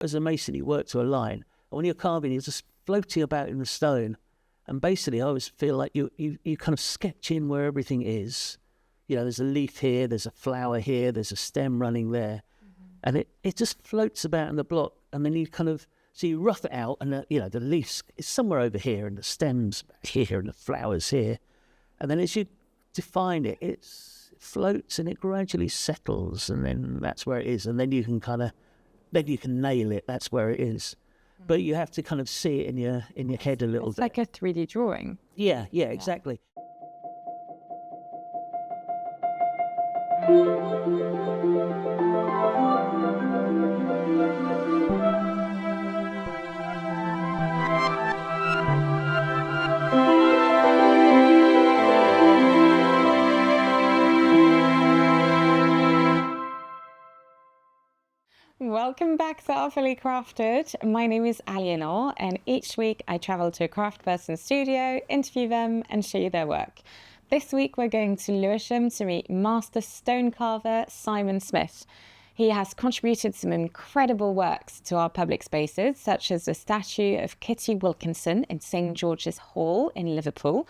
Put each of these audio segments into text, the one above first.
As a mason, you work to a line, and when you're carving, you're just floating about in the stone. And basically, I always feel like you kind of sketch in where everything is. You know, there's a leaf here, there's a flower here, there's a stem running there. And it just floats about in the block. And then you kind of, so you rough it out, and the leaf is somewhere over here, and the stem's here, and the flower's here. And then as you define it, it floats and it gradually settles, and then that's where it is. And then you can nail it. That's where it is. But you have to kind of see it in your head a little bit. It's like a 3D drawing. Yeah, exactly. Welcome back to Artfully Crafted. My name is Alienor, and each week I travel to a craft person's studio, interview them and show you their work. This week we're going to Lewisham to meet master stone carver Simon Smith. He has contributed some incredible works to our public spaces, such as the statue of Kitty Wilkinson in St George's Hall in Liverpool,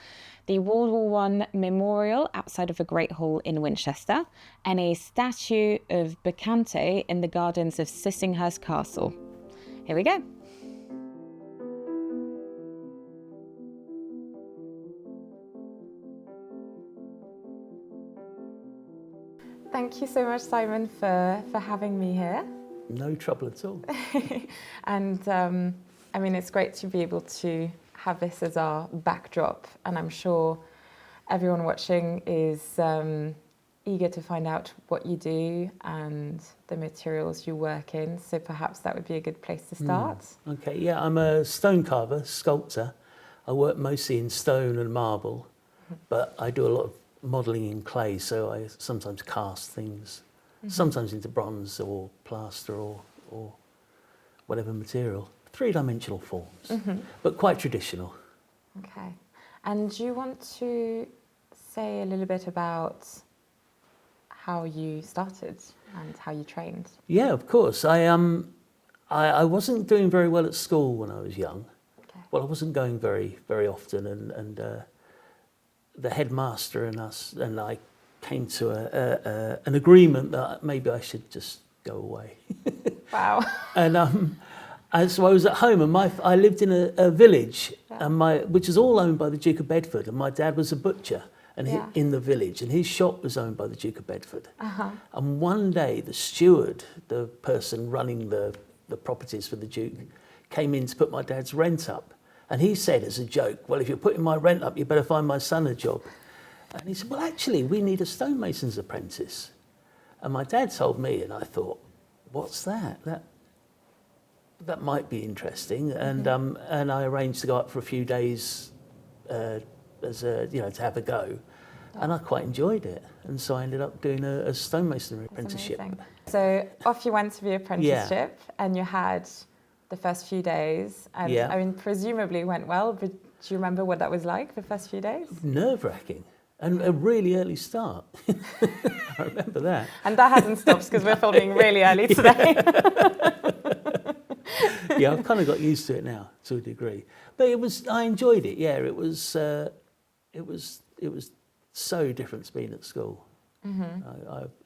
the World War I memorial outside of the Great Hall in Winchester, and a statue of Bacchante in the gardens of Sissinghurst Castle. Here we go. Thank you so much, Simon, for having me here. No trouble at all. And I mean, it's great to be able to have this as our backdrop, and I'm sure everyone watching is eager to find out what you do and the materials you work in, so perhaps that would be a good place to start. Okay, yeah, I'm a stone carver, sculptor. I work mostly in stone and marble, but I do a lot of modelling in clay, so I sometimes cast things, sometimes into bronze or plaster or whatever material. Three-dimensional forms, but quite traditional. Okay. And do you want to say a little bit about how you started and how you trained? Yeah, of course. I wasn't doing very well at school when I was young. Okay. Well, I wasn't going very often, and the headmaster and I came to an agreement that maybe I should just go away. Wow. And so I was at home, and I lived in a village, which is all owned by the Duke of Bedford, and my dad was a butcher in the village, and his shop was owned by the Duke of Bedford. And one day the steward, the person running the properties for the Duke, came in to put my dad's rent up. And he said as a joke, well, if you're putting my rent up, you better find my son a job. And he said, well, actually, we need a stonemason's apprentice. And my dad told me, and I thought, what's that? That might be interesting. And I arranged to go up for a few days to have a go. And I quite enjoyed it. And so I ended up doing a stonemasonry apprenticeship. Amazing. So off you went to the apprenticeship, and you had the first few days, and I mean, presumably went well, but do you remember what that was like, the first few days? Nerve-wracking, and a really early start. I remember that. And that hasn't stopped, because we're filming really early today. Yeah, I've kind of got used to it now, to a degree. But I enjoyed it, yeah. It was so different to being at school. In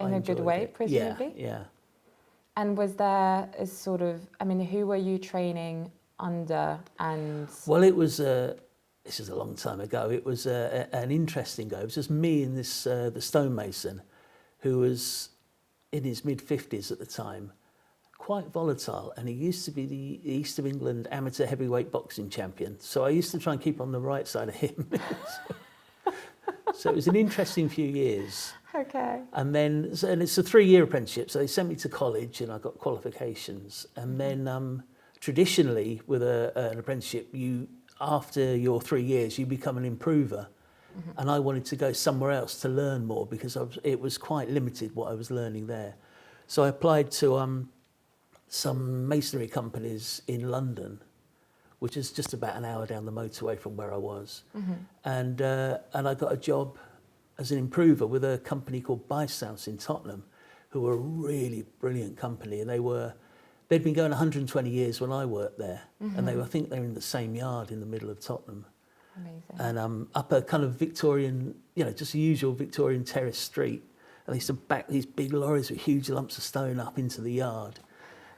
a good way, presumably? Yeah. And was there a sort of, I mean, who were you training under? And well, it was this is a long time ago. It was an interesting go. It was just me and the stonemason, who was in his mid-50s at the time, quite volatile, and he used to be the East of England amateur heavyweight boxing champion. So I used to try and keep on the right side of him. So it was an interesting few years. Okay. And it's a 3-year apprenticeship, so they sent me to college and I got qualifications. And then traditionally with an apprenticeship, after your 3 years, you become an improver. And I wanted to go somewhere else to learn more, because it was quite limited what I was learning there. So I applied to some masonry companies in London, which is just about an hour down the motorway from where I was. And I got a job as an improver with a company called Bysouth in Tottenham, who were a really brilliant company. And they were they'd been going 120 years when I worked there, and I think they were in the same yard in the middle of Tottenham. Amazing. And up a kind of Victorian, just a usual Victorian terrace street. And they used to back these big lorries with huge lumps of stone up into the yard.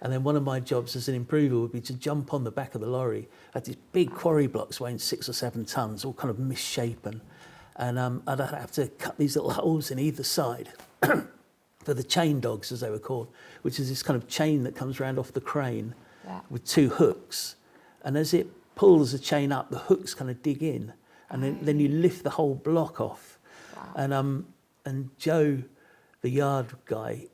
And then one of my jobs as an improver would be to jump on the back of the lorry at these big quarry blocks weighing 6 or 7 tons, all kind of misshapen. And I'd have to cut these little holes in either side for the chain dogs, as they were called, which is this kind of chain that comes round off the crane with 2 hooks. And as it pulls the chain up, the hooks kind of dig in, and then you lift the whole block off. Wow. And Joe, the yard guy,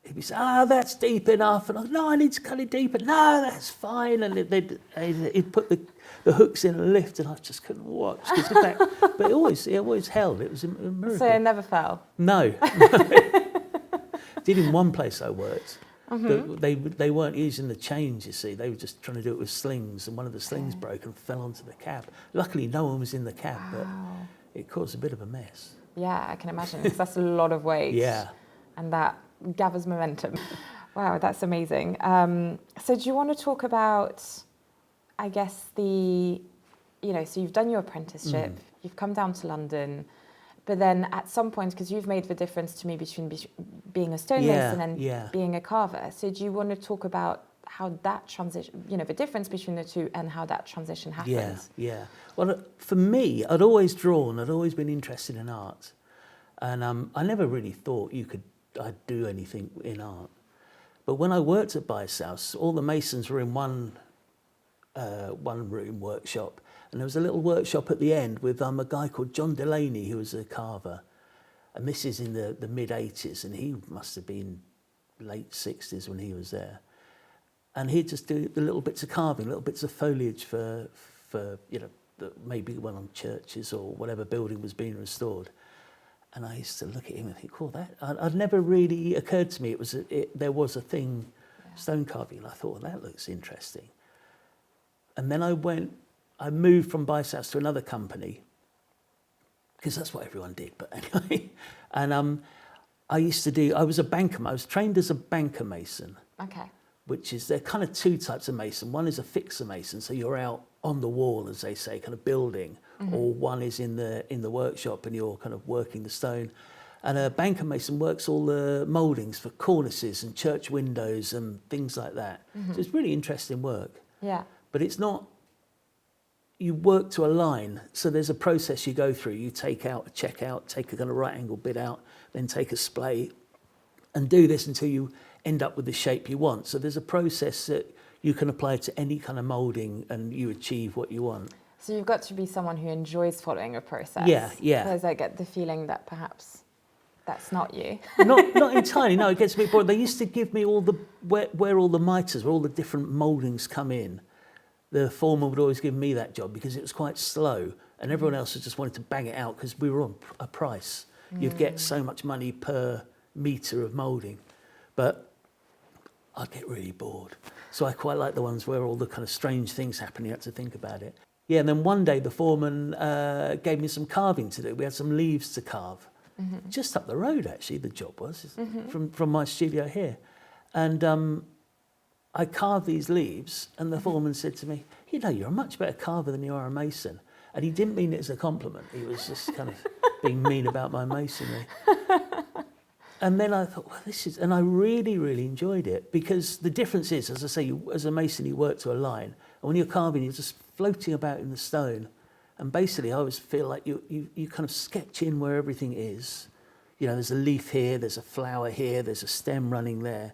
he'd be saying, that's deep enough. And no, I need to cut it deeper. No, that's fine. And he'd put the hooks in and lift, and I just couldn't watch. But it always held. It was a miracle. So it never fell? No. Did in one place I worked. But they weren't using the chains, you see. They were just trying to do it with slings, and one of the slings broke and fell onto the cab. Luckily, no one was in the cab, but it caused a bit of a mess. Yeah, I can imagine, because that's a lot of weight. Yeah. And that gathers momentum. Wow, that's amazing. So do you want to talk about, I guess, so you've done your apprenticeship, you've come down to London, but then at some point, because you've made the difference to me between being a stonemason and being a carver. So do you want to talk about how that transition, the difference between the two and how that transition happens? Yeah. Well, for me, I'd always been interested in art. And I never really thought I'd do anything in art. But when I worked at Bysouth, all the masons were in one room workshop. And there was a little workshop at the end with a guy called John Delaney, who was a carver. And this is in the mid-80s, and he must have been late 60s when he was there. And he'd just do the little bits of carving, little bits of foliage for maybe one on churches or whatever building was being restored. And I used to look at him and think, that I'd never really occurred to me there was a thing, stone carving, and I thought, that looks interesting. And then I moved from Bysouth to another company, because that's what everyone did, but anyway. And I was a banker, I was trained as a banker mason. Okay. Which is, there are kind of 2 types of mason. One is a fixer mason, so you're out on the wall, as they say, kind of building, or one is in the workshop and you're kind of working the stone. And a banker mason works all the mouldings for cornices and church windows and things like that. So it's really interesting work. Yeah. But it's not, you work to a line, so there's a process you go through. You take out, check out, take a kind of right angle bit out, then take a splay, and do this until you end up with the shape you want. So there's a process that you can apply to any kind of moulding and you achieve what you want. So you've got to be someone who enjoys following a process. Yeah. Because I get the feeling that perhaps that's not you. Not entirely, no, it gets a bit boring. They used to give me all where all the mitres, where all the different mouldings come in. The foreman would always give me that job because it was quite slow, and everyone else just wanted to bang it out because we were on a price. You'd get so much money per metre of moulding. But I'd get really bored. So I quite like the ones where all the kind of strange things happen, you had to think about it. Yeah, and then one day the foreman gave me some carving to do. We had some leaves to carve. Just up the road, actually, the job was, from my studio here. And I carved these leaves, and the foreman said to me, you're a much better carver than you are a mason. And he didn't mean it as a compliment. He was just kind of being mean about my masonry. And then I thought, and I really, really enjoyed it, because the difference is, as I say, as a mason, you work to a line, and when you're carving, you're just floating about in the stone. And basically, I always feel like you kind of sketch in where everything is. There's a leaf here, there's a flower here, there's a stem running there.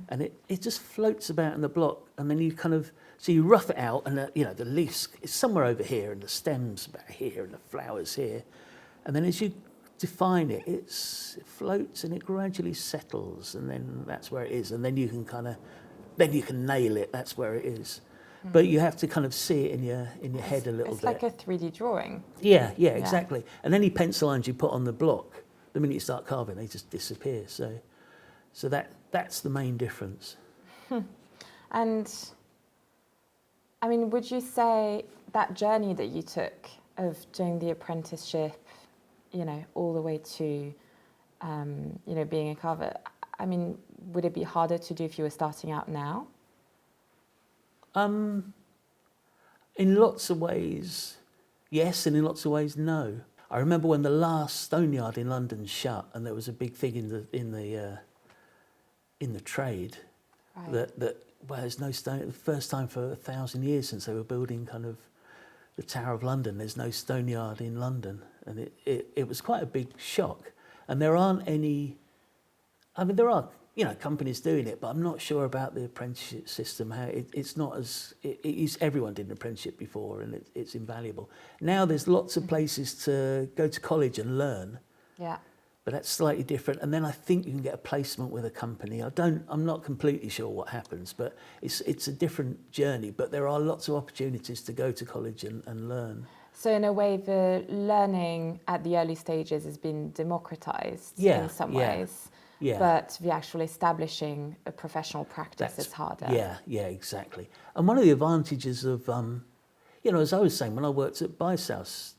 And it just floats about in the block. And then so you rough it out, and the leaf's is somewhere over here, and the stem's about here, and the flower's here. And then as you define it, it floats and it gradually settles, and then that's where it is. And then you can nail it, that's where it is. But you have to kind of see it in your head a little bit. It's like a 3D drawing. Yeah, exactly. And any pencil lines you put on the block, the minute you start carving, they just disappear. So that's the main difference. And I mean, would you say that journey that you took of doing the apprenticeship, all the way to, being a carver, I mean, would it be harder to do if you were starting out now? In lots of ways, yes, and in lots of ways, no. I remember when the last stone yard in London shut, and there was a big thing in the trade that well, there's no stone. The first time for 1,000 years since they were building kind of the Tower of London, there's no stone yard in London, and it was quite a big shock. And there aren't any. I mean, there are companies doing it, but I'm not sure about the apprenticeship system. How it's not as it is. Everyone did an apprenticeship before, and it's invaluable. Now there's lots of places to go to college and learn. Yeah. But that's slightly different. And then I think you can get a placement with a company. I'm not completely sure what happens, but it's a different journey. But there are lots of opportunities to go to college and learn. So in a way, the learning at the early stages has been democratized in some ways. Yeah. But the actual establishing a professional practice is harder. Yeah, exactly. And one of the advantages of, as I was saying, when I worked at Bysouth,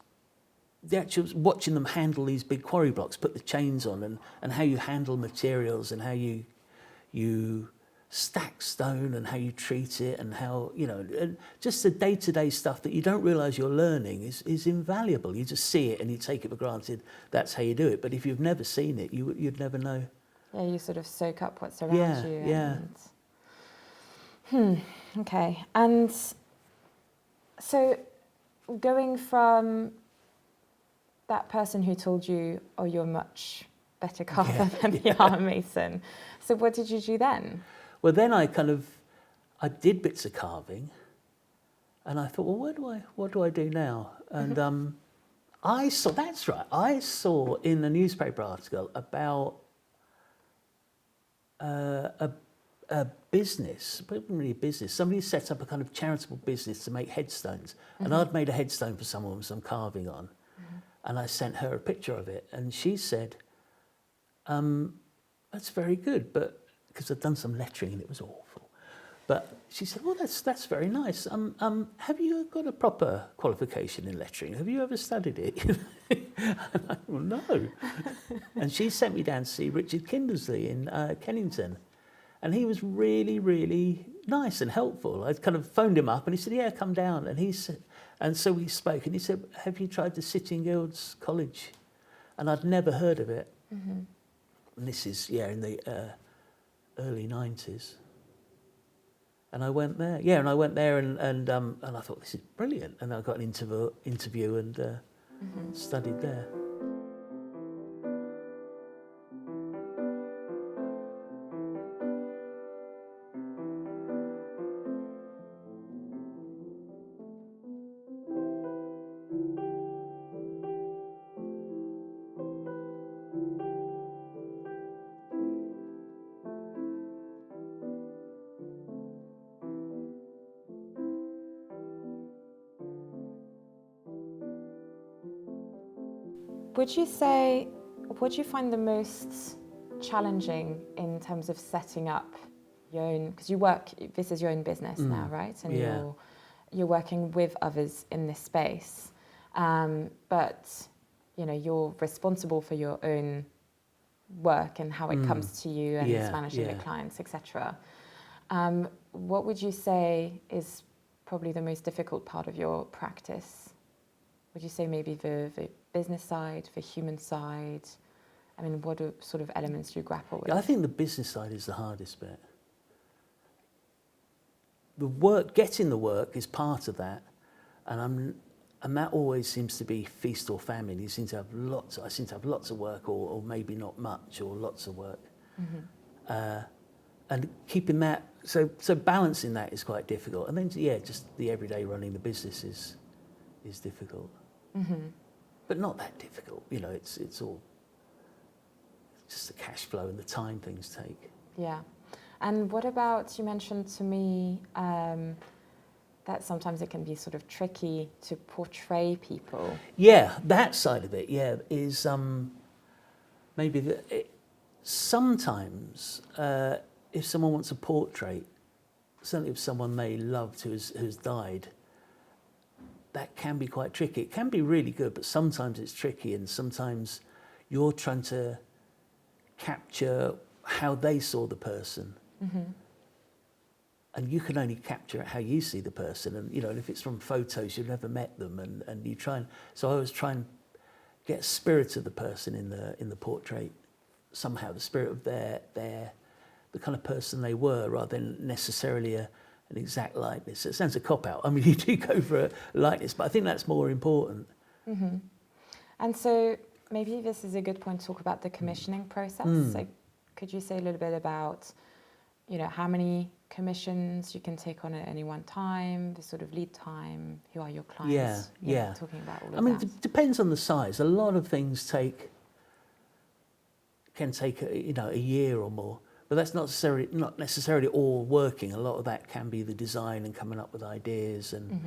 the actual watching them handle these big quarry blocks, put the chains on, and how you handle materials, and how you stack stone, and how you treat it, and how and just the day-to-day stuff that you don't realise you're learning is invaluable. You just see it and you take it for granted. That's how you do it. But if you've never seen it, you'd never know. Yeah, you sort of soak up what's around you. Yeah. Okay. And so going from that person who told you, oh, you're much better carver than you are a mason. So what did you do then? Well, then I did bits of carving, and I thought, well, what do I do now? And I saw in a newspaper article about a business, but it wasn't really a business. Somebody set up a kind of charitable business to make headstones, and I'd made a headstone for someone with some carving on. And I sent her a picture of it, and she said, that's very good, but because I'd done some lettering and it was awful. But she said, well, that's very nice. Have you got a proper qualification in lettering? Have you ever studied it? And I, well, no. And she sent me down to see Richard Kindersley in Kennington. And he was really, really nice and helpful. I kind of phoned him up and he said, yeah, come down. And he said, and so we spoke, and he said, have you tried the City and Guilds College? And I'd never heard of it. And this is, in the early 90s. And I went there. And I went there and I thought, this is brilliant. And I got an interview and studied there. Would you say, what do you find the most challenging in terms of setting up your own, because this is your own business now, right? And you're working with others in this space, but you're responsible for your own work and how it comes to you and managing the clients, etc. What would you say is probably the most difficult part of your practice? Would you say maybe the business side, the human side? I mean, what sort of elements do you grapple with? I think the business side is the hardest bit. The work, getting the work is part of that, and that always seems to be feast or famine. I seem to have lots of work, or maybe not much, or lots of work. And keeping that, so balancing that is quite difficult. And then, just the everyday running the business is difficult. But not that difficult. It's all just the cash flow and the time things take. Yeah. And what about, you mentioned to me that sometimes it can be sort of tricky to portray people. Yeah, that side of it, is maybe sometimes if someone wants a portrait, certainly of someone they loved who's died, that can be quite tricky. It can be really good, but sometimes it's tricky, and sometimes you're trying to capture how they saw the person. And you can only capture it how you see the person. And, and if it's from photos, you've never met them. And you try and... So I was trying to get a spirit of the person in the portrait, somehow, the spirit of the kind of person they were, rather than necessarily an exact likeness. It sounds a cop-out. I mean, you do go for a likeness, but I think that's more important. And so maybe this is a good point to talk about the commissioning process. So could you say a little bit about, how many commissions you can take on at any one time, the sort of lead time, who are your clients? Talking about all of that. I mean, it depends on the size. A lot of things can take a year or more, but that's not necessarily all working. A lot of that can be the design and coming up with ideas. And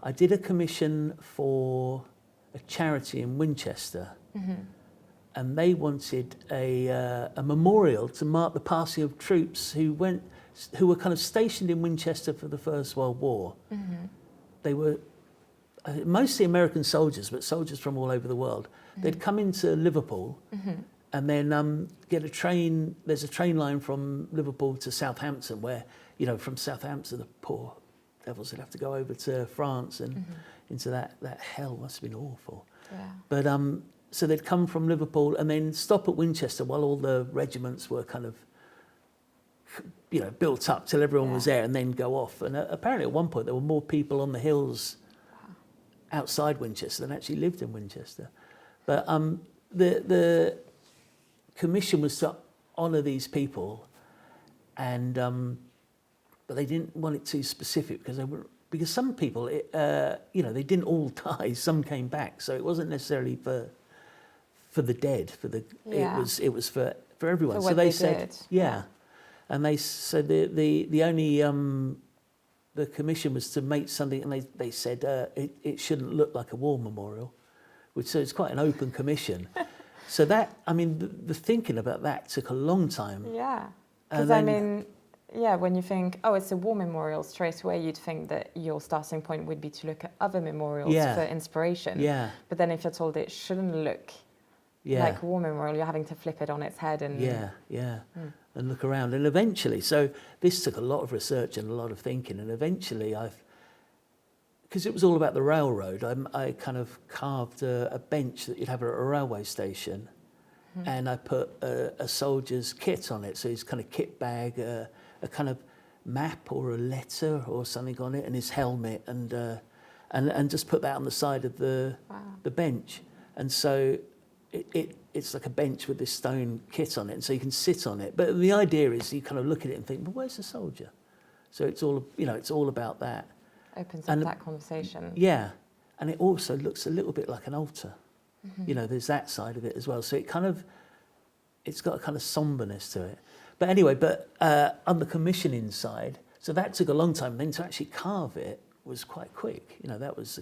I did a commission for a charity in Winchester, and they wanted a memorial to mark the passing of troops who were kind of stationed in Winchester for the First World War. They were mostly American soldiers, but soldiers from all over the world. They'd come into Liverpool and then get a train. There's a train line from Liverpool to Southampton where, from Southampton, the poor devils would have to go over to France and into that hell. Must have been awful. Yeah. But so they'd come from Liverpool and then stop at Winchester while all the regiments were kind of, built up till everyone was there, and then go off. And apparently at one point there were more people on the hills outside Winchester than actually lived in Winchester. But the commission was to honour these people, and but they didn't want it too specific because some people, they didn't all die. Some came back, so it wasn't necessarily for the dead. It was for everyone. For so they what said, did. and they said the only the commission was to make something, and they said it shouldn't look like a war memorial, so it's quite an open commission. So that, I mean, the thinking about that took a long time. Yeah, because when you think, it's a war memorial, straight away you'd think that your starting point would be to look at other memorials for inspiration. Yeah. But then if you're told it shouldn't look like a war memorial, you're having to flip it on its head and... And look around. And eventually, so this took a lot of research and a lot of thinking, and eventually because it was all about the railroad, I kind of carved a bench that you'd have at a railway station, and I put a soldier's kit on it, so his kind of kit bag, a kind of map or a letter or something on it, and his helmet, and just put that on the side of the bench. And so it's like a bench with this stone kit on it, and so you can sit on it. But the idea is you kind of look at it and think, well, where's the soldier? So it's all about that. Opens up that conversation. Yeah, and it also looks a little bit like an altar. There's that side of it as well. So it's got a kind of somberness to it. But anyway, on the commissioning side, so that took a long time. Then to actually carve it was quite quick. That was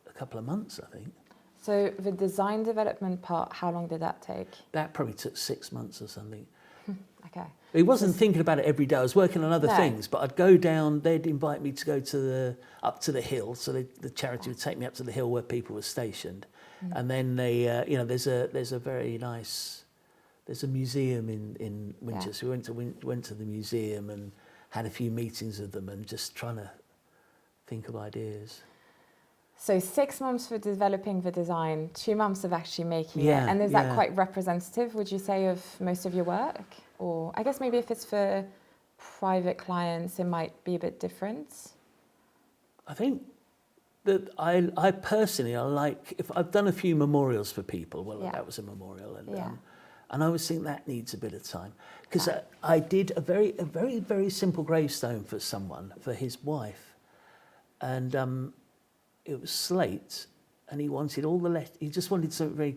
a couple of months, I think. So the design development part, how long did that take? That probably took 6 months or something. Okay. He wasn't thinking about it every day. I was working on other things, but I'd go down. They'd invite me to go up to the hill. So the charity would take me up to the hill where people were stationed, and then they, there's a very nice, there's a museum in Winchester. We went to the museum and had a few meetings with them and just trying to think of ideas. So 6 months for developing the design, 2 months of actually making it. And is that quite representative, would you say, of most of your work? Or I guess maybe if it's for private clients, it might be a bit different. I think that I personally, if I've done a few memorials for people, that was a memorial. And I always think that needs a bit of time. Because I did a very, very simple gravestone for someone, for his wife. And it was slate, and he wanted he just wanted something very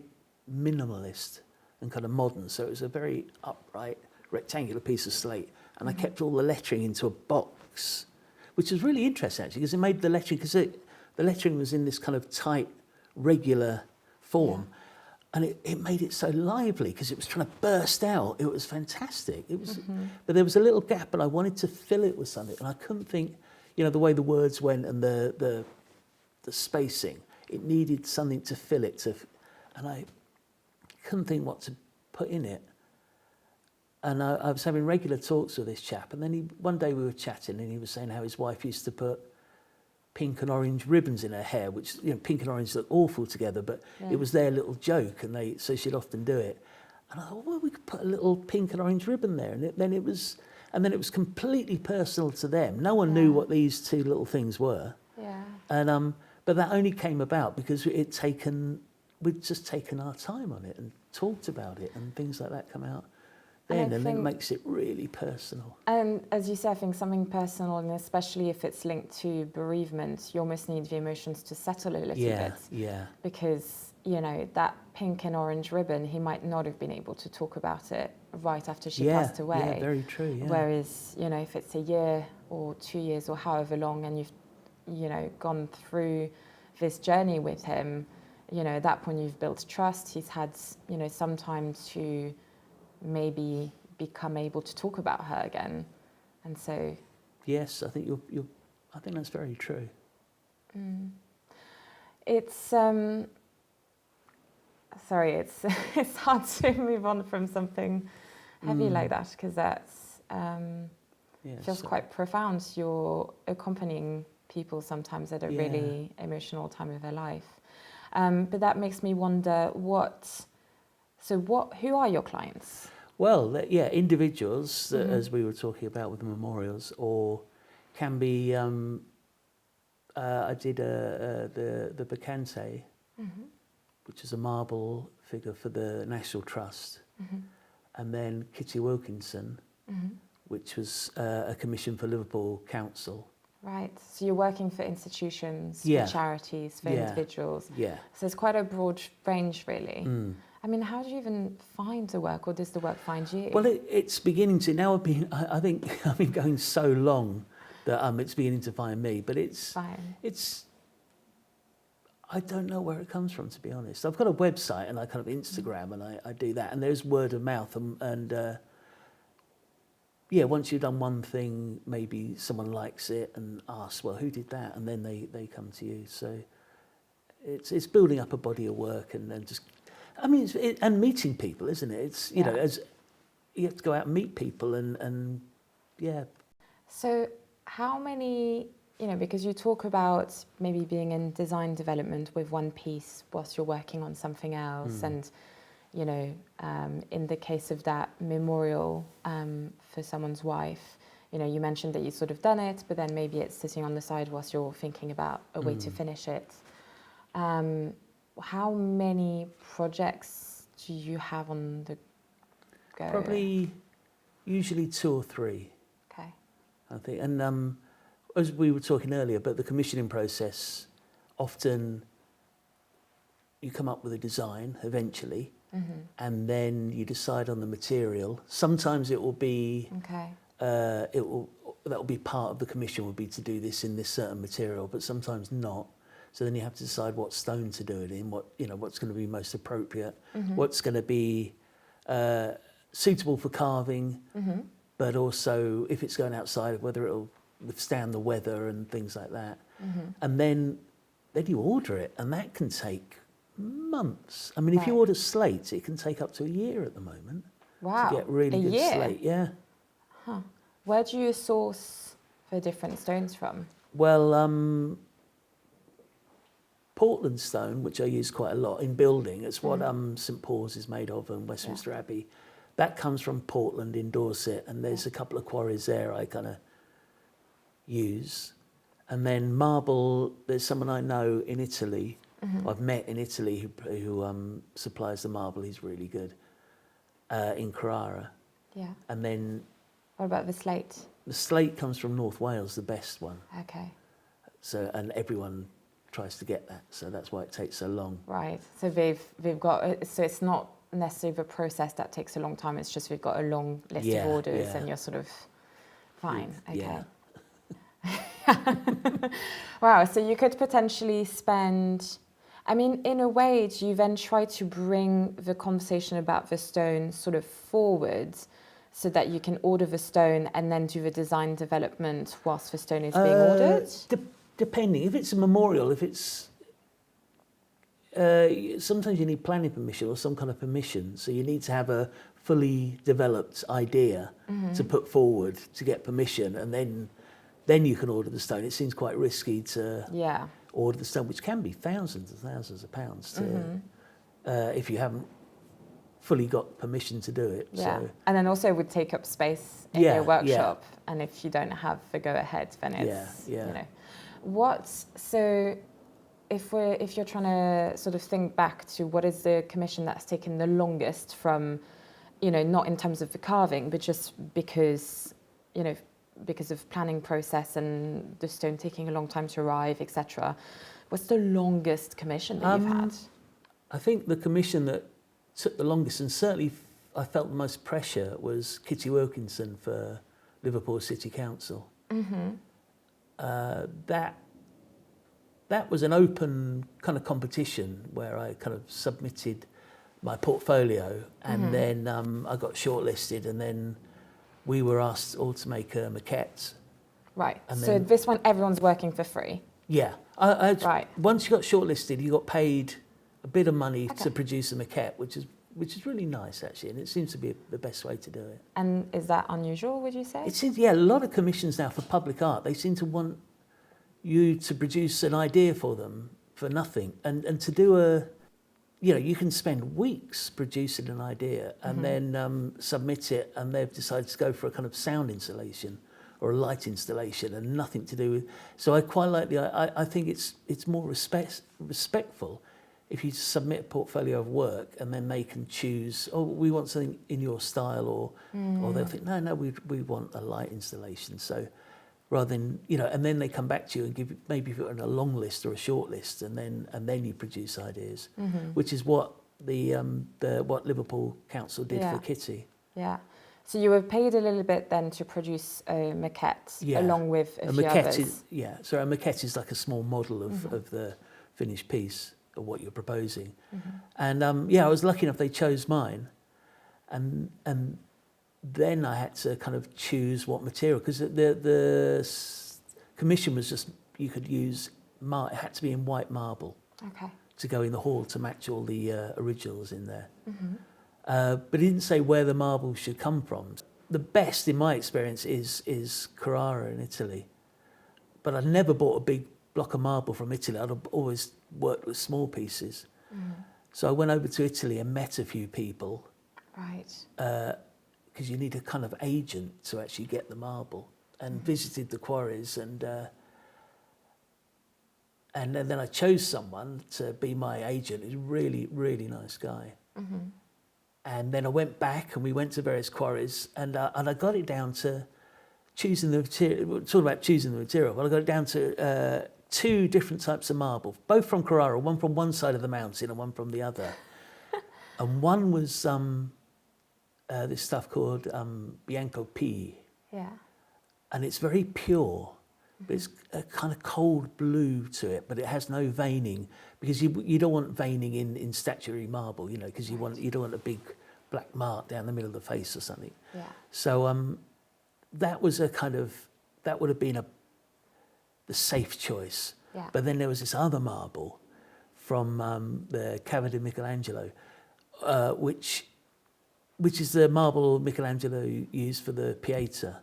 minimalist and kind of modern. So it was a very upright, rectangular piece of slate, and I kept all the lettering into a box, which was really interesting actually, because it made the lettering, the lettering was in this kind of tight, regular form, and it made it so lively because it was trying to burst out. It was fantastic. It was, but there was a little gap, and I wanted to fill it with something, and I couldn't think, the way the words went and the spacing, it needed something to fill it and I couldn't think what to put in it. And I was having regular talks with this chap, and then one day we were chatting, and he was saying how his wife used to put pink and orange ribbons in her hair, which, you know, pink and orange look awful together, but it was their little joke, and so she'd often do it. And I thought, well, we could put a little pink and orange ribbon there, and then it was completely personal to them. No one knew what these two little things were. Yeah. And but that only came about because we'd just taken our time on it and talked about it, and things like that come out then, and it makes it really personal. And as you say, I think something personal, and especially if it's linked to bereavement, you almost need the emotions to settle a little bit. Yeah. Because, you know, that pink and orange ribbon, he might not have been able to talk about it right after she passed away. Yeah, very true. Yeah. Whereas, you know, if it's a year or 2 years or however long, and you've, you know, gone through this journey with him, you know, at that point you've built trust. He's had, you know, some time to maybe become able to talk about her again, and so. Yes, I think I think that's very true. It's sorry, it's hard to move on from something heavy like that, because that's feels quite profound. You're accompanying people sometimes at a really emotional time of their life, but that makes me wonder who are your clients? Well, individuals, as we were talking about with the memorials, or can be. I did the Bacante, which is a marble figure for the National Trust, and then Kitty Wilkinson, which was a commission for Liverpool Council. Right, so you're working for institutions, for charities, for individuals. Yeah. So it's quite a broad range, really. I mean, how do you even find the work, or does the work find you? Well, it's beginning to now. I think I've been going so long that it's beginning to find me. But I don't know where it comes from, to be honest. I've got a website and I kind of Instagram, and I do that, and there's word of mouth, and once you've done one thing, maybe someone likes it and asks, well, who did that? And then they come to you. So it's building up a body of work, and just. I mean, and meeting people, isn't it? It's, you know, as you have to go out and meet people, and. So how many, you know, because you talk about maybe being in design development with one piece whilst you're working on something else, and, you know, in the case of that memorial for someone's wife, you know, you mentioned that you've sort of done it, but then maybe it's sitting on the side whilst you're thinking about a way to finish it. How many projects do you have on the go? Probably, usually 2 or 3. Okay. I think, and as we were talking earlier, but the commissioning process, often you come up with a design eventually, and then you decide on the material. Sometimes it will be, that will be part of the commission, would be to do this in this certain material, but sometimes not. So then you have to decide what stone to do it in, what's going to be most appropriate, what's going to be suitable for carving, but also if it's going outside, whether it'll withstand the weather and things like that. And then you order it, and that can take months. I mean, if you order slates, it can take up to a year at the moment. Wow, to get really good slate. Yeah. Huh. Where do you source the different stones from? Well, Portland stone, which I use quite a lot in building, it's what St Paul's is made of, and Westminster Abbey. That comes from Portland in Dorset, and there's a couple of quarries there I kind of use. And then marble, there's someone I know in Italy, I've met in Italy, who supplies the marble. He's really good, in Carrara. Yeah. And then... What about the slate? The slate comes from North Wales, the best one. Okay. So, and everyone tries to get that, so that's why it takes so long. Right, so they've got, so it's not necessarily the process that takes a long time, it's just we've got a long list of orders, and you're sort of fine. Okay. Wow, so you could potentially spend, I mean, in a way, do you then try to bring the conversation about the stone sort of forward, so that you can order the stone and then do the design development whilst the stone is being ordered? Depending, if it's a memorial, if it's sometimes you need planning permission or some kind of permission. So you need to have a fully developed idea to put forward to get permission, and then you can order the stone. It seems quite risky to order the stone, which can be thousands and thousands of pounds if you haven't fully got permission to do it. Yeah, So, and then also would take up space in your workshop, and if you don't have the go-ahead, then it's, you know. So if you're trying to sort of think back to what is the commission that's taken the longest from, you know, not in terms of the carving, but just because, you know, because of planning process and the stone taking a long time to arrive, etc. What's the longest commission that you've had? I think the commission that took the longest, and certainly I felt the most pressure, was Kitty Wilkinson for Liverpool City Council. That was an open kind of competition where I kind of submitted my portfolio, and then I got shortlisted, and then we were asked all to make a maquette. Right. And so this one, everyone's working for free. Yeah. Right. Once you got shortlisted, you got paid a bit of money to produce a maquette, which is really nice actually, and it seems to be the best way to do it. And is that unusual, would you say? It seems, a lot of commissions now for public art, they seem to want you to produce an idea for them for nothing, and to do you can spend weeks producing an idea and then submit it, and they've decided to go for a kind of sound installation or a light installation and nothing to do with. So I quite like I think it's more respectful if you submit a portfolio of work and then they can choose, oh, we want something in your style, or they'll think, no, we want a light installation. So rather than, and then they come back to you and give, maybe put in a long list or a short list, and then you produce ideas, which is what what Liverpool Council did for Kitty. Yeah. So you were paid a little bit then to produce a maquette along with a few others. So a maquette is like a small model of the finished piece of what you're proposing. And I was lucky enough they chose mine, and then I had to kind of choose what material, because the commission was just, you could use, it had to be in white marble to go in the hall to match all the originals in there. But he didn't say where the marble should come from. The best, in my experience, is Carrara in Italy. But I'd never bought a big block of marble from Italy. I'd always worked with small pieces. So I went over to Italy and met a few people. Right. Because you need a kind of agent to actually get the marble, and visited the quarries, and then I chose someone to be my agent. He's a really, really nice guy. And then I went back and we went to various quarries, and I got it down to choosing the material. We're talking about choosing the material, but I got it down to 2 different types of marble, both from Carrara, one from one side of the mountain and one from the other. And one was this stuff called Bianco P. Yeah. And it's very pure, but it's a kind of cold blue to it, but it has no veining, because you don't want veining in statuary marble, because you don't want a big black mark down the middle of the face or something. Yeah. So that was that would have been the safe choice. Yeah. But then there was this other marble from the Cava di Michelangelo, which is the marble Michelangelo used for the Pieta,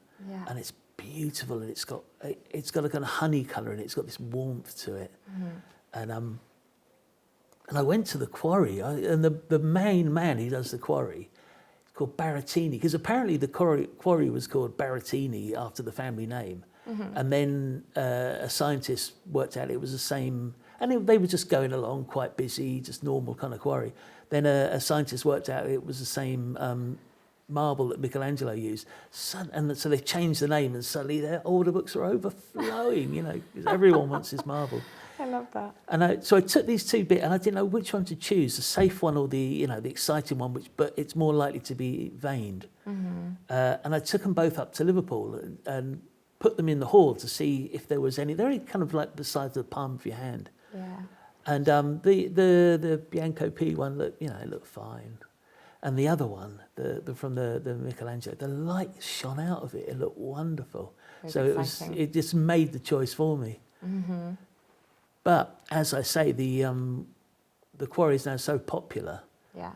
and it's beautiful, and it's got a kind of honey colour, and it's got this warmth to it. And I went to the quarry, and the main man who does the quarry is called Baratini, because apparently the quarry was called Baratini after the family name, and then a scientist worked out it was the same, and they were just going along quite busy, just normal kind of quarry. Then a scientist worked out it was the same marble that Michelangelo used. And so they changed the name, and suddenly their order books are overflowing, because everyone wants this marble. I love that. And so I took these 2 bits, and I didn't know which one to choose, the safe one or the exciting one, but it's more likely to be veined. And I took them both up to Liverpool and put them in the hall to see if there was any. They're only kind of like the size of the palm of your hand. Yeah. And the Bianco P one looked fine, and the other one, from the Michelangelo, the light shone out of it. It looked wonderful. Very exciting. It just made the choice for me. But as I say, the quarry is now so popular Yeah.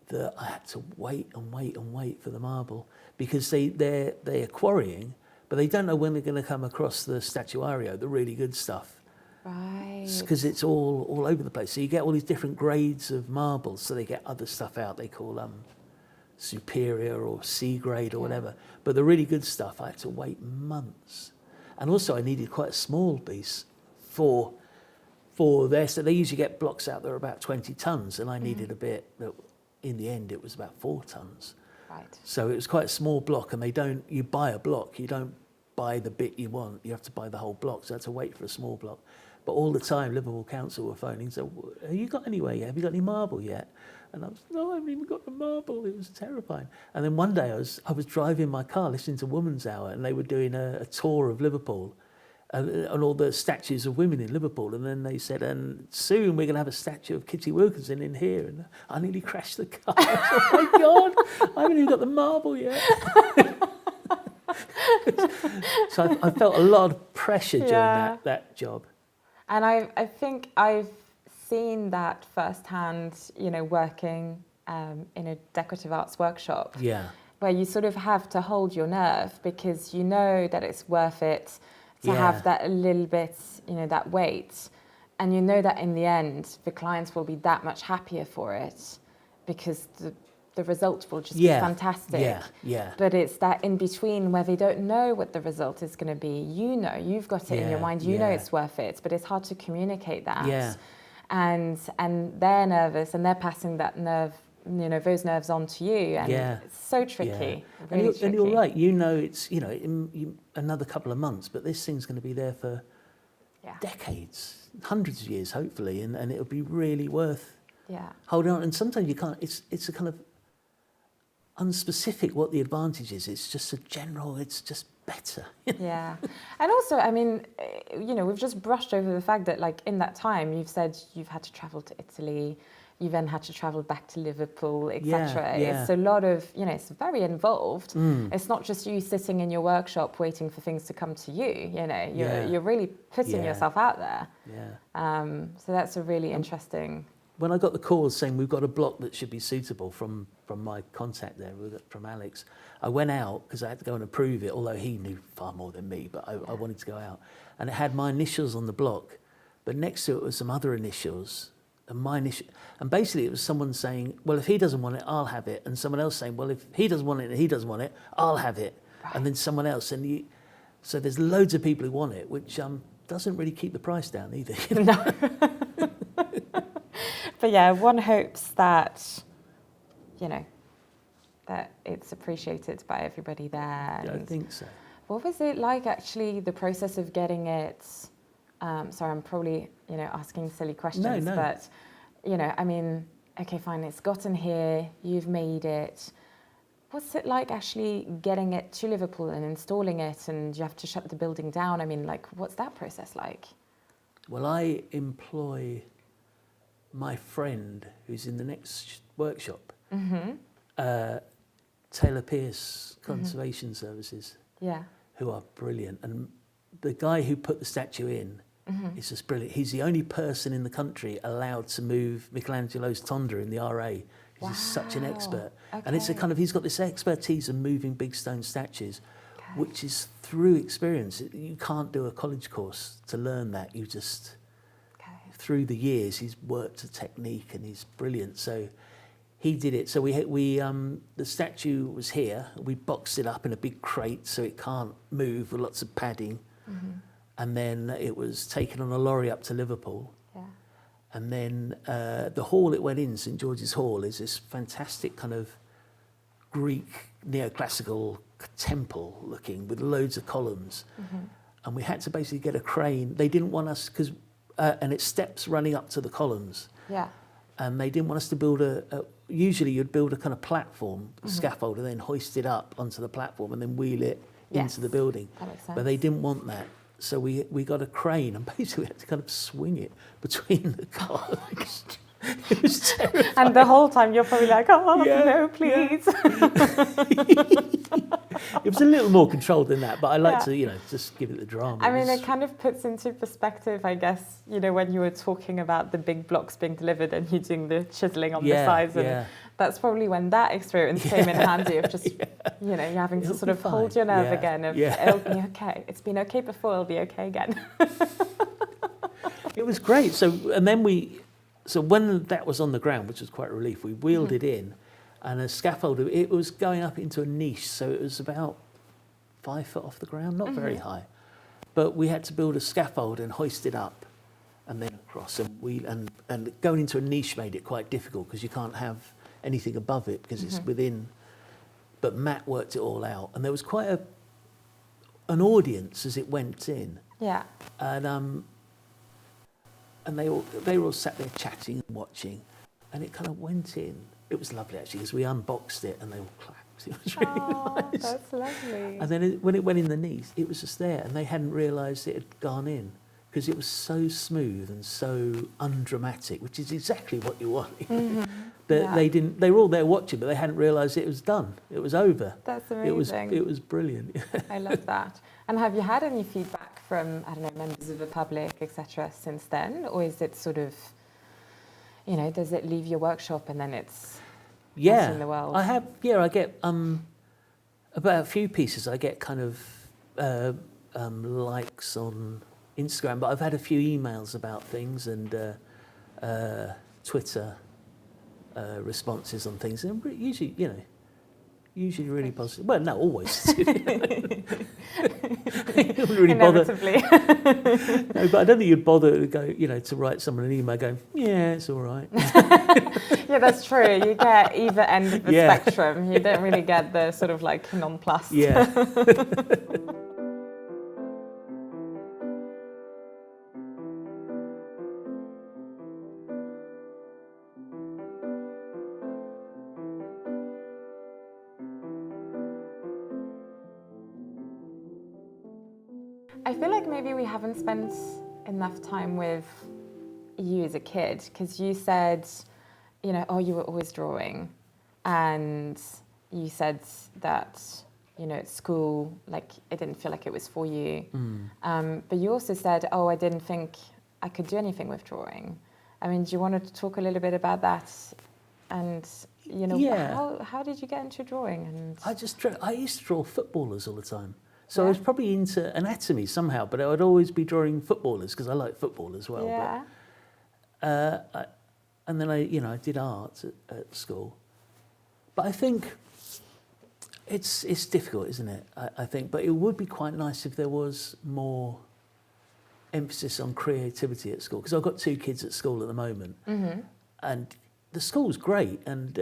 that I had to wait and wait and wait for the marble, because they're quarrying, but they don't know when they're going to come across the statuario, the really good stuff. Right. Because it's all over the place. So you get all these different grades of marbles. So they get other stuff out they call superior or C grade or whatever. But the really good stuff, I had to wait months. And also I needed quite a small piece for their, so they usually get blocks out that are about 20 tons, and I needed a bit that in the end it was about 4 tons. Right. So it was quite a small block, and you buy a block, you don't buy the bit you want, you have to buy the whole block. So I had to wait for a small block. But all the time, Liverpool Council were phoning, so have you got anywhere yet? Have you got any marble yet? And I was, no, I haven't even got the marble. It was terrifying. And then one day I was driving my car listening to Woman's Hour, and they were doing a tour of Liverpool and all the statues of women in Liverpool. And then they said, and soon we're going to have a statue of Kitty Wilkinson in here. And I nearly crashed the car. I said, oh my God, I haven't even got the marble yet. So I felt a lot of pressure during that job. And I think I've seen that firsthand, you know, working in a decorative arts workshop. Yeah. Where you sort of have to hold your nerve, because you know that it's worth it to have that a little bit, you know, that weight. And you know that in the end, the clients will be that much happier for it, because the result will just be fantastic. Yeah, yeah. But it's that in between where they don't know what the result is going to be. You know, you've got it in your mind. You know it's worth it, but it's hard to communicate that. Yeah. And they're nervous, and they're passing that nerve, you know, those nerves on to you, and it's so tricky. Yeah. Really and you're right. You know, it's, you know, in another couple of months, but this thing's going to be there for decades, hundreds of years, hopefully, and it'll be really worth holding on. And sometimes you can't. It's a kind of unspecific what the advantage is. It's just a general. It's just better. Yeah. And also, I mean, you know, we've just brushed over the fact that, like, in that time, you've said you've had to travel to Italy, you then had to travel back to Liverpool, etc. It's a lot of, you know, it's very involved. It's not just you sitting in your workshop waiting for things to come to you, you know, you're really putting yourself out there. So that's a really interesting... When I got the call saying we've got a block that should be suitable from my contact there, from Alex, I went out because I had to go and approve it, although he knew far more than me, but I wanted to go out. And it had my initials on the block, but next to it was some other initials, and my initial, and basically it was someone saying, well, if he doesn't want it, I'll have it. And someone else saying, well, if he doesn't want it and he doesn't want it, I'll have it. Right. And then someone else. So there's loads of people who want it, which doesn't really keep the price down either. You know? No. But yeah, one hopes that, you know, that it's appreciated by everybody there. Yeah, I think so. What was it like, actually, the process of getting it? Sorry, I'm probably, you know, asking silly questions, No. But, you know, I mean, okay, fine, it's gotten here, you've made it. What's it like actually getting it to Liverpool and installing it, and you have to shut the building down? I mean, like, what's that process like? Well, I employ my friend who's in the next workshop, Taylor Pierce Conservation Services, who are brilliant. And the guy who put the statue in is just brilliant. He's the only person in the country allowed to move Michelangelo's Tonda in the RA. He's such an expert. Okay. And it's a kind of, he's got this expertise of moving big stone statues, which is through experience. You can't do a college course to learn that. You just... Through the years, he's worked a technique, and he's brilliant. So he did it. So the statue was here. We boxed it up in a big crate so it can't move, with lots of padding. And then it was taken on a lorry up to Liverpool. And then the hall it went in, St George's Hall, is this fantastic kind of Greek neoclassical temple looking with loads of columns. And we had to basically get a crane. They didn't want us, because and it's steps running up to the columns. And they didn't want us to build usually you'd build a kind of platform, scaffold, and then hoist it up onto the platform and then wheel it into the building. That makes sense. But they didn't want that. So we got a crane, and basically we had to kind of swing it between the columns. It was terrifying. And the whole time you're probably like, oh, no, please. It was a little more controlled than that, but I like to, just give it the drama. I mean, it kind of puts into perspective, I guess, when you were talking about the big blocks being delivered and you doing the chiseling on the sides. And that's probably when that experience came in handy of just, you're having to sort of hold your nerve again of it'll be okay. It's been okay before, it'll be okay again. It was great. So when that was on the ground, which was quite a relief, we wheeled it in, and a scaffold, it was going up into a niche, so it was about 5 foot off the ground, not very high. But we had to build a scaffold and hoist it up and then across. And going into a niche made it quite difficult because you can't have anything above it because it's within. But Matt worked it all out, and there was quite an audience as it went in. Yeah. And they were all sat there chatting and watching, and it kind of went in. It was lovely actually because we unboxed it and they all clapped. It was really nice. That's lovely. And then when it went in the niche, it was just there, and they hadn't realised it had gone in because it was so smooth and so undramatic, which is exactly what you want. They didn't. They were all there watching, but they hadn't realised it was done. It was over. That's amazing. It was brilliant. I love that. And have you had any feedback from, members of the public, etc., since then? Or is it sort of, does it leave your workshop and then it's in the world? I have. Yeah, I get about a few pieces. I get kind of likes on Instagram, but I've had a few emails about things and Twitter responses on things, and usually really positive. Well, no, always. You wouldn't really Inevitably. No, but I don't think you'd bother to go, to write someone an email going, yeah, it's all right. Yeah, that's true. You get either end of the spectrum. You don't really get the sort of like non-plus. Yeah. I feel like maybe we haven't spent enough time with you as a kid, because you said, you were always drawing, and you said that, at school, like, it didn't feel like it was for you. But you also said, I didn't think I could do anything with drawing. I mean, do you want to talk a little bit about that? And, how did you get into drawing? And I used to draw footballers all the time. So I was probably into anatomy somehow, but I would always be drawing footballers because I like football as well. Yeah. But, and then I did art at school. But I think it's difficult, isn't it? I think, but it would be quite nice if there was more emphasis on creativity at school, because I've got 2 kids at school at the moment, and the school's great, and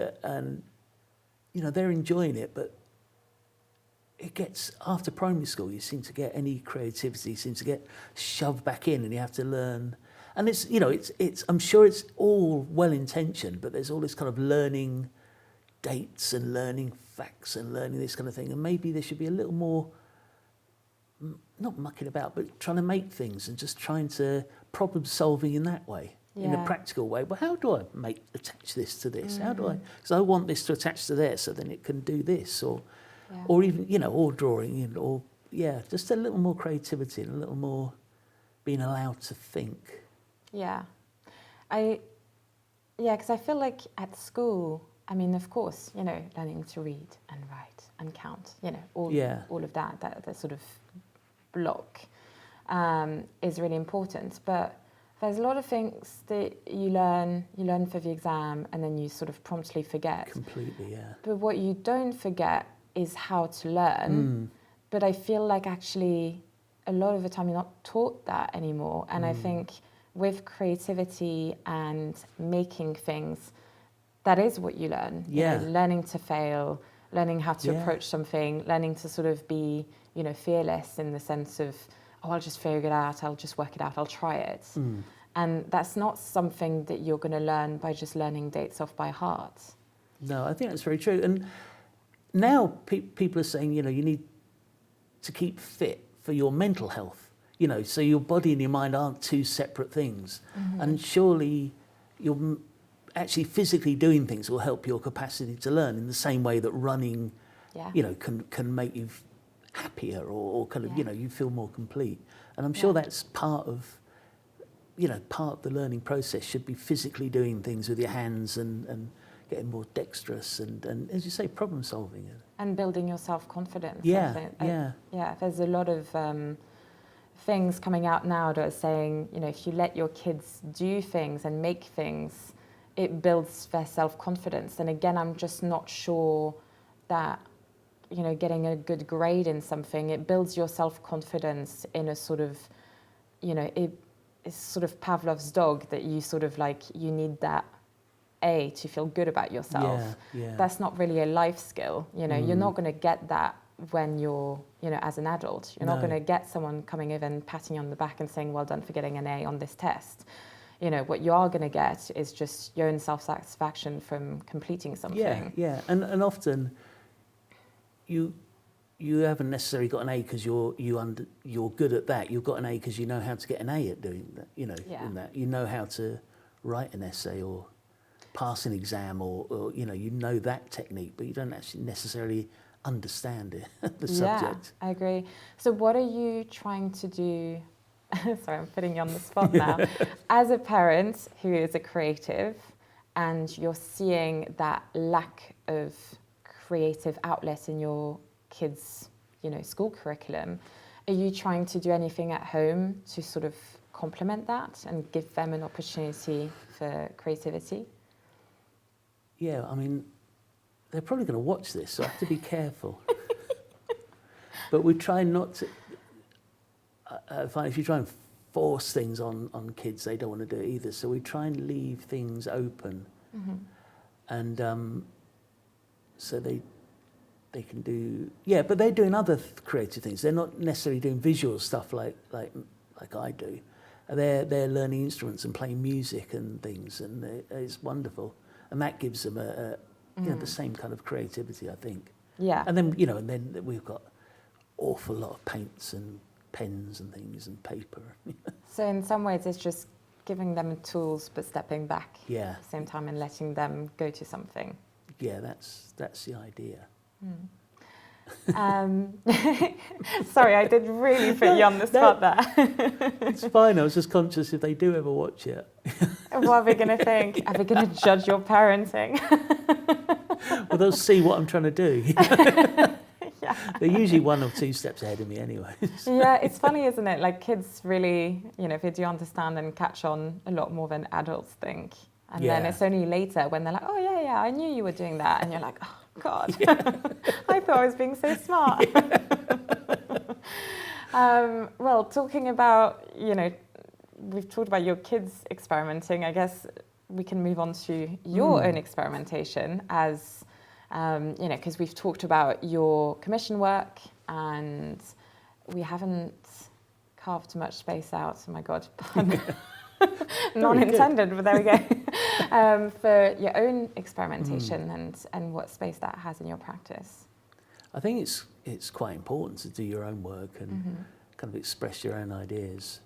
they're enjoying it, but it gets, after primary school, you seem to get any creativity seems to get shoved back in, and you have to learn. And it's I'm sure it's all well intentioned, but there's all this kind of learning dates and learning facts and learning this kind of thing. And maybe there should be a little more, not mucking about, but trying to make things and just trying to problem solving in that way, in a practical way. Well, how do I attach this to this? How do I? Because I want this to attach to there, so then it can do this, or even, or drawing, or just a little more creativity and a little more being allowed to think. Yeah. Because I feel like at school, I mean, of course, learning to read and write and count, all of that sort of block is really important. But there's a lot of things that you learn for the exam, and then you sort of promptly forget. Completely, yeah. But what you don't forget is how to learn. But I feel like actually a lot of the time you're not taught that anymore. And I think with creativity and making things, that is what you learn. Learning to fail, learning how to approach something, learning to sort of be, fearless in the sense of, I'll just figure it out, I'll just work it out, I'll try it. And that's not something that you're going to learn by just learning dates off by heart. No, I think that's very true. And now people are saying, you need to keep fit for your mental health, so your body and your mind aren't 2 separate things. And surely you're actually physically doing things will help your capacity to learn in the same way that running you know, can make you happier or kind of, you know, you feel more complete. And I'm sure that's part of, you know, part of the learning process should be physically doing things with your hands and getting more dexterous and as you say, problem solving. And building your self-confidence. Yeah. There's a lot of things coming out now that are saying, you know, if you let your kids do things and make things, it builds their self-confidence. And again, I'm just not sure that, you know, getting a good grade in something, it builds your self-confidence in a sort of, you know, it's sort of Pavlov's dog that you sort of like, you need that A to feel good about yourself. That's not really a life skill. You know, you're not going to get that when you're, you know, as an adult. You're not going to get someone coming over and patting you on the back and saying, well done for getting an A on this test. You know, what you are going to get is just your own self-satisfaction from completing something. And often you haven't necessarily got an A because you're good at that. You've got an A because you know how to get an A at doing that, you know, in that. You know how to write an essay or pass an exam or you know that technique, but you don't actually necessarily understand it, the subject. Yeah, I agree. So what are you trying to do? Sorry, I'm putting you on the spot now. As a parent who is a creative and you're seeing that lack of creative outlet in your kids', you know, school curriculum, are you trying to do anything at home to sort of complement that and give them an opportunity for creativity? Yeah, I mean, they're probably going to watch this, so I have to be careful. But we try not to. I find if you try and force things on kids, they don't want to do it either. So we try and leave things open, and so they can do. Yeah, but they're doing other creative things. They're not necessarily doing visual stuff like I do. They're learning instruments and playing music and things, and it's wonderful. And that gives them you know, the same kind of creativity, I think. Yeah. And then, you know, and then we've got awful lot of paints and pens and things and paper. So in some ways it's just giving them tools but stepping back at the same time and letting them go to something. Yeah, that's the idea. Sorry, I did really put you on the spot there. It's fine, I was just conscious if they do ever watch it. What are they going to think? Are they going to judge your parenting? Well, they'll see what I'm trying to do. They're usually 1 or 2 steps ahead of me anyway. Yeah, it's funny, isn't it? Like kids really, you know, they do understand and catch on a lot more than adults think. And then it's only later when they're like, oh yeah, I knew you were doing that. And you're like, oh God, I thought I was being so smart. Well, talking about, you know, we've talked about your kids experimenting. I guess we can move on to your own experimentation as, you know, because we've talked about your commission work and we haven't carved much space out. Oh my God, pun. Non-intended, but there we go. For your own experimentation and what space that has in your practice. I think it's quite important to do your own work and kind of express your own ideas.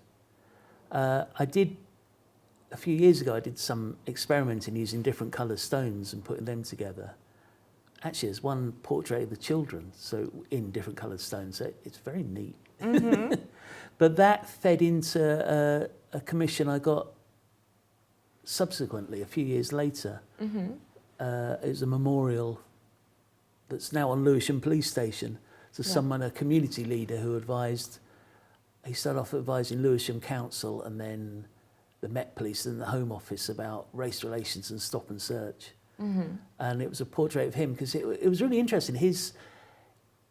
I did, a few years ago, I did some experimenting using different coloured stones and putting them together. Actually, there's one portrait of the children, so in different coloured stones, so it's very neat. But that fed into a commission I got subsequently, a few years later. It was a memorial that's now on Lewisham Police Station to someone, a community leader who advised. He started off advising Lewisham Council and then the Met Police and the Home Office about race relations and stop and search. And it was a portrait of him because it was really interesting.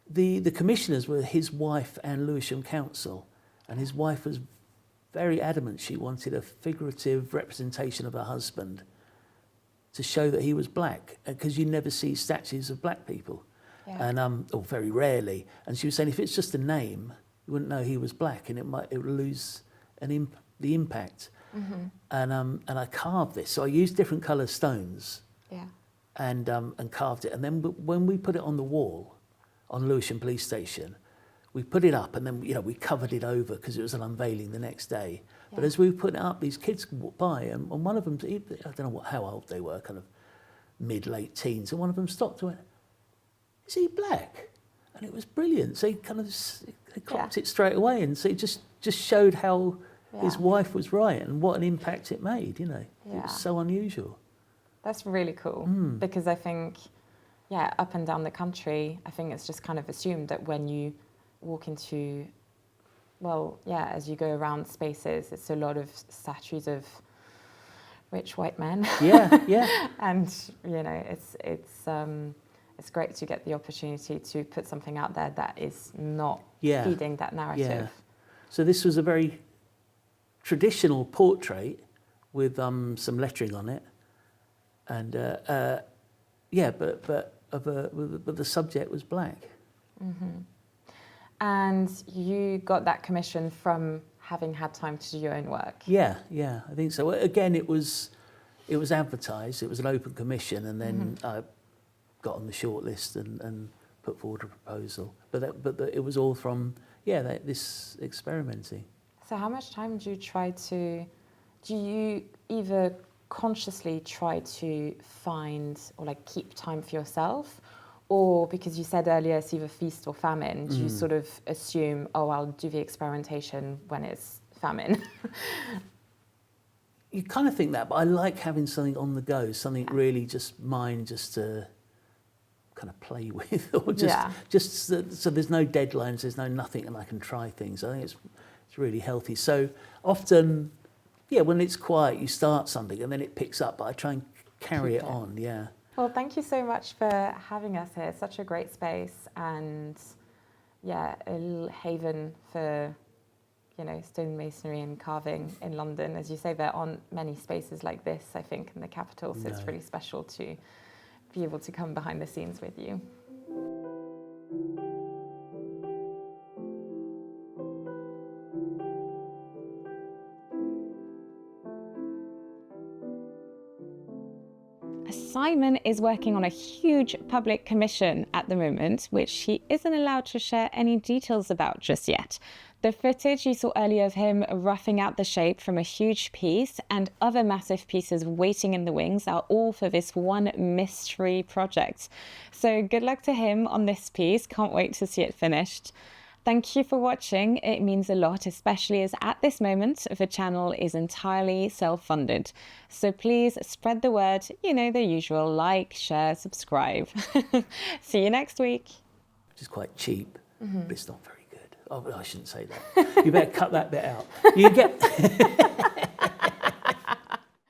The commissioners were his wife and Lewisham Council, and his wife was very adamant she wanted a figurative representation of her husband to show that he was black, because you never see statues of black people, and or very rarely. And she was saying if it's just a name, you wouldn't know he was black, and it would lose the impact. And I carved this, so I used different colour stones, and carved it. And then when we put it on the wall on Lewisham Police Station, we put it up, and then we covered it over because it was an unveiling the next day. But as we were putting it up, these kids walked by, and one of them, I don't know how old they were, kind of mid-late teens, and one of them stopped and went, is he black? And it was brilliant. So he kind of clocked it straight away, and so it just showed how his wife was right and what an impact it made. You know, it was so unusual. That's really cool because I think, up and down the country, I think it's just kind of assumed that when you walk into, as you go around spaces, it's a lot of statues of rich white men. Yeah. And you know, it's great to get the opportunity to put something out there that is not feeding that narrative. Yeah. So this was a very traditional portrait with some lettering on it, and but the subject was black. Mm-hmm. And you got that commission from having had time to do your own work? Yeah, I think so. Again, it was advertised. It was an open commission, and then I got on the shortlist and put forward a proposal. But it was all from this experimenting. So how much time do you either consciously try to find or like keep time for yourself, or because you said earlier it's either feast or famine, do you sort of assume, I'll do the experimentation when it's famine? You kind of think that, but I like having something on the go, something really just mine, just to kind of play with, or just so there's no deadlines, there's no nothing, and I can try things. I think it's really healthy. So often, when it's quiet, you start something and then it picks up, but I try and carry it on. Yeah. Well, thank you so much for having us here. It's such a great space, and a haven for stonemasonry and carving in London. As you say, there aren't many spaces like this, I think, in the capital, so it's really special to be able to come behind the scenes with you. Simon is working on a huge public commission at the moment, which he isn't allowed to share any details about just yet. The footage you saw earlier of him roughing out the shape from a huge piece and other massive pieces waiting in the wings are all for this one mystery project. So good luck to him on this piece. Can't wait to see it finished. Thank you for watching. It means a lot, especially as at this moment the channel is entirely self-funded. So please spread the word, the usual, like, share, subscribe. See you next week. Which is quite cheap, but it's not very good. Oh, I shouldn't say that. You better cut that bit out. You get